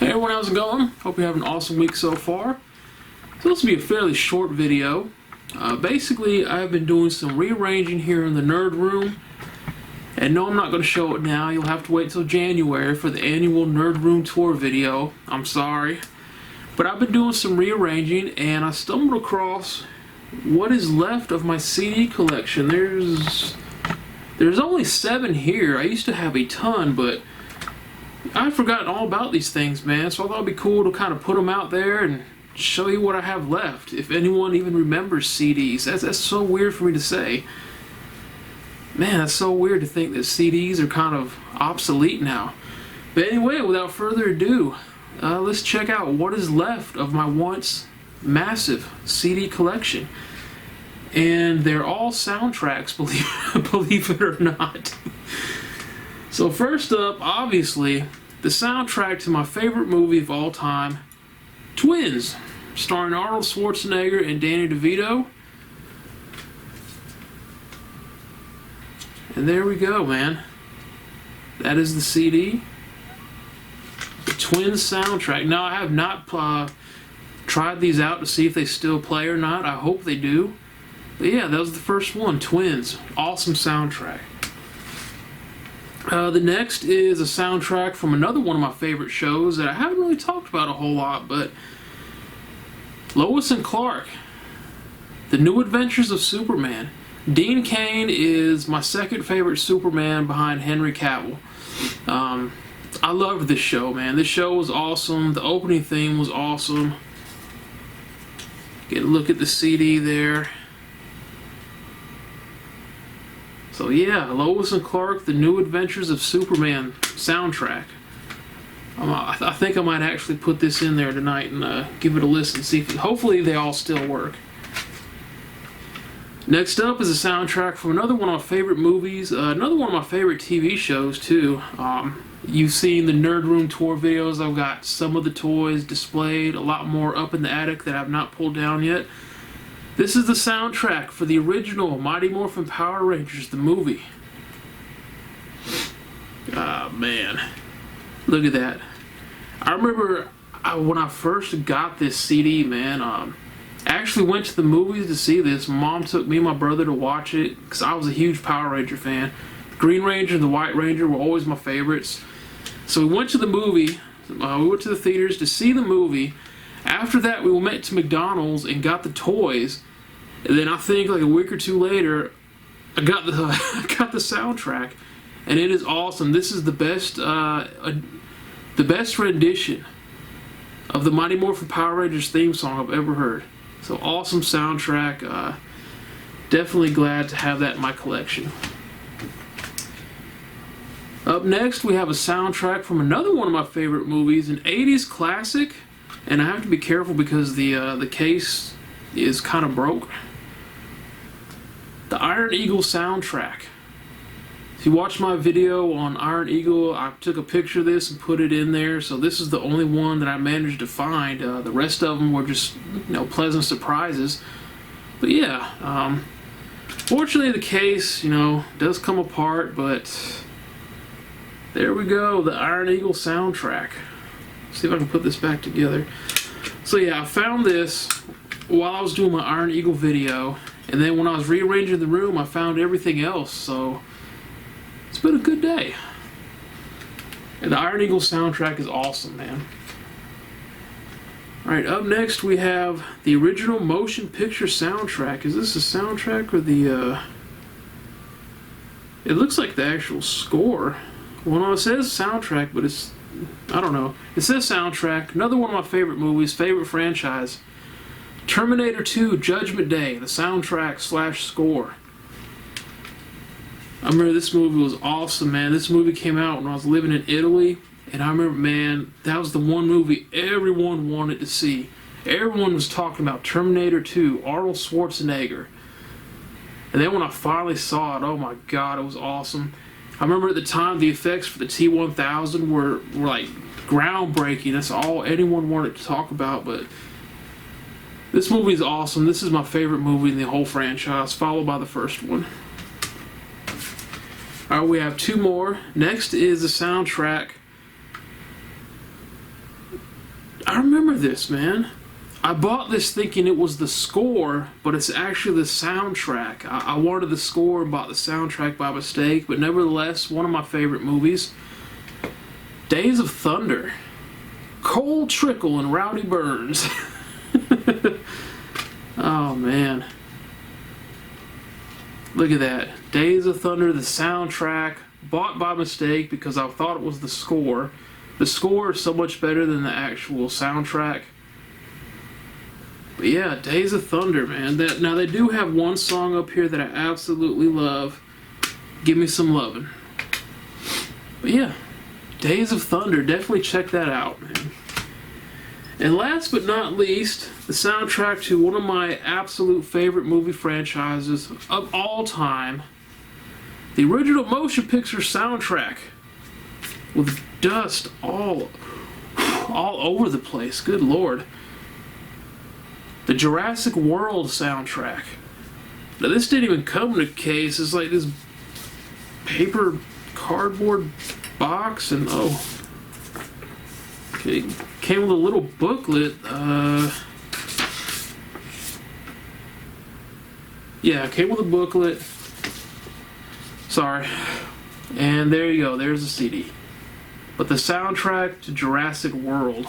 Hey everyone, how's it going? Hope you have an awesome week so far. So this will be a fairly short video. Basically, I've been doing some rearranging here in the nerd room. And no, I'm not going to show it now. You'll have to wait till January for the annual nerd room tour video. I'm sorry. But I've been doing some rearranging and I stumbled across what is left of my CD collection. There's only 7 here. I used to have a ton, but I've forgotten all about these things, man, so I thought it'd be cool to kind of put them out there and show you what I have left, if anyone even remembers CDs. That's so weird for me to say. Man, that's so weird to think that CDs are kind of obsolete now. But anyway, without further ado, let's check out what is left of my once massive CD collection. And they're all soundtracks, believe it or not. So first up, obviously, the soundtrack to my favorite movie of all time, Twins, starring Arnold Schwarzenegger and Danny DeVito. And there we go, man. That is the CD. The Twins soundtrack. Now, I have not tried these out to see if they still play or not. I hope they do. But yeah, that was the first one, Twins. Awesome soundtrack. The next is a soundtrack from another one of my favorite shows that I haven't really talked about a whole lot, but Lois and Clark, The New Adventures of Superman. Dean Cain is my second favorite Superman behind Henry Cavill. I loved this show, man. This show was awesome. The opening theme was awesome. Get a look at the CD there. So yeah, Lois and Clark, The New Adventures of Superman soundtrack. I think I might actually put this in there tonight and give it a listen. See if hopefully they all still work. Next up is a soundtrack from another one of my favorite movies, another one of my favorite TV shows too. You've seen the Nerd Room tour videos. I've got some of the toys displayed, a lot more up in the attic that I've not pulled down yet. This is the soundtrack for the original Mighty Morphin Power Rangers, the movie. Ah, man. Look at that. I remember when I first got this CD, man, I actually went to the movies to see this. Mom took me and my brother to watch it because I was a huge Power Ranger fan. The Green Ranger and the White Ranger were always my favorites. So we went to the movie. We went to the theaters to see the movie. After that, we went to McDonald's and got the toys, and then I think like a week or two later, I got the soundtrack, and it is awesome. This is the best rendition of the Mighty Morphin Power Rangers theme song I've ever heard. So awesome soundtrack. Definitely glad to have that in my collection. Up next, we have a soundtrack from another one of my favorite movies, an 80s classic. And I have to be careful because the case is kind of broke. The Iron Eagle soundtrack. If you watch my video on Iron Eagle, I took a picture of this and put it in there. So this is the only one that I managed to find. The rest of them were just, pleasant surprises. But yeah, fortunately the case, does come apart. But there we go, the Iron Eagle soundtrack. See if I can put this back together. So yeah, I found this while I was doing my Iron Eagle video, and then when I was rearranging the room, I found everything else. So it's been a good day. And the Iron Eagle soundtrack is awesome, man. Alright, up next we have the original motion picture soundtrack. Is this a soundtrack or the it looks like the actual score. Well, no, it says soundtrack, but it's, I don't know. It says soundtrack. Another one of my favorite movies, favorite franchise. Terminator 2, Judgment Day, the soundtrack / score. I remember this movie was awesome, man. This movie came out when I was living in Italy, and I remember, man, that was the one movie everyone wanted to see. Everyone was talking about Terminator 2, Arnold Schwarzenegger. And then when I finally saw it, oh my God, it was awesome. I remember at the time the effects for the T-1000 were like groundbreaking. That's all anyone wanted to talk about. But this movie is awesome. This is my favorite movie in the whole franchise, followed by the first one. Alright, we have 2 more. Next is the soundtrack I remember this, man. I bought this thinking it was the score, but it's actually the soundtrack. I wanted the score and bought the soundtrack by mistake, but nevertheless, one of my favorite movies. Days of Thunder. Cole Trickle and Rowdy Burns. Oh, man. Look at that. Days of Thunder, the soundtrack. Bought by mistake because I thought it was the score. The score is so much better than the actual soundtrack. But yeah, Days of Thunder, man. Now they do have one song up here that I absolutely love. Give Me Some Lovin'. But yeah, Days of Thunder. Definitely check that out, man. And last but not least, the soundtrack to one of my absolute favorite movie franchises of all time. The original motion picture soundtrack. With dust all over the place. Good Lord. The Jurassic World soundtrack. Now this didn't even come in a case. It's like this paper cardboard box, and oh, okay, came with a little booklet. Yeah, it came with a booklet. Sorry. And there you go. There's the CD. But the soundtrack to Jurassic World.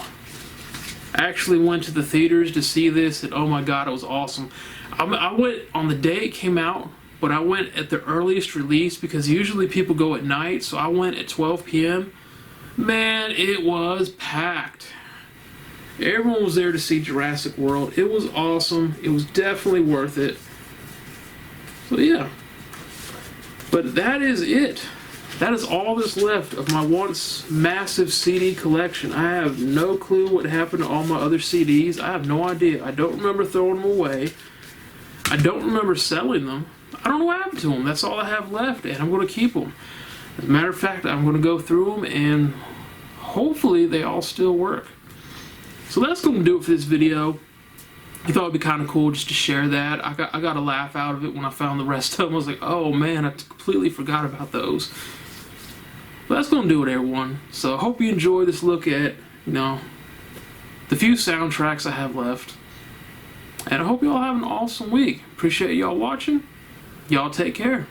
I actually went to the theaters to see this, and oh my god, it was awesome. I went on the day it came out, but I went at the earliest release because usually people go at night, so I went at 12 p.m. Man, it was packed. Everyone was there to see Jurassic World. It was awesome. It was definitely worth it. So yeah. But that is it. That is all that's left of my once massive CD collection. I have no clue what happened to all my other CDs. I have no idea. I don't remember throwing them away. I don't remember selling them. I don't know what happened to them. That's all I have left, and I'm going to keep them. As a matter of fact, I'm going to go through them, and hopefully they all still work. So that's going to do it for this video. I thought it'd be kind of cool just to share that. I got a laugh out of it when I found the rest of them. I was like, oh man, I completely forgot about those. But that's going to do it, everyone. So I hope you enjoy this look at, the few soundtracks I have left. And I hope you all have an awesome week. Appreciate y'all watching. Y'all take care.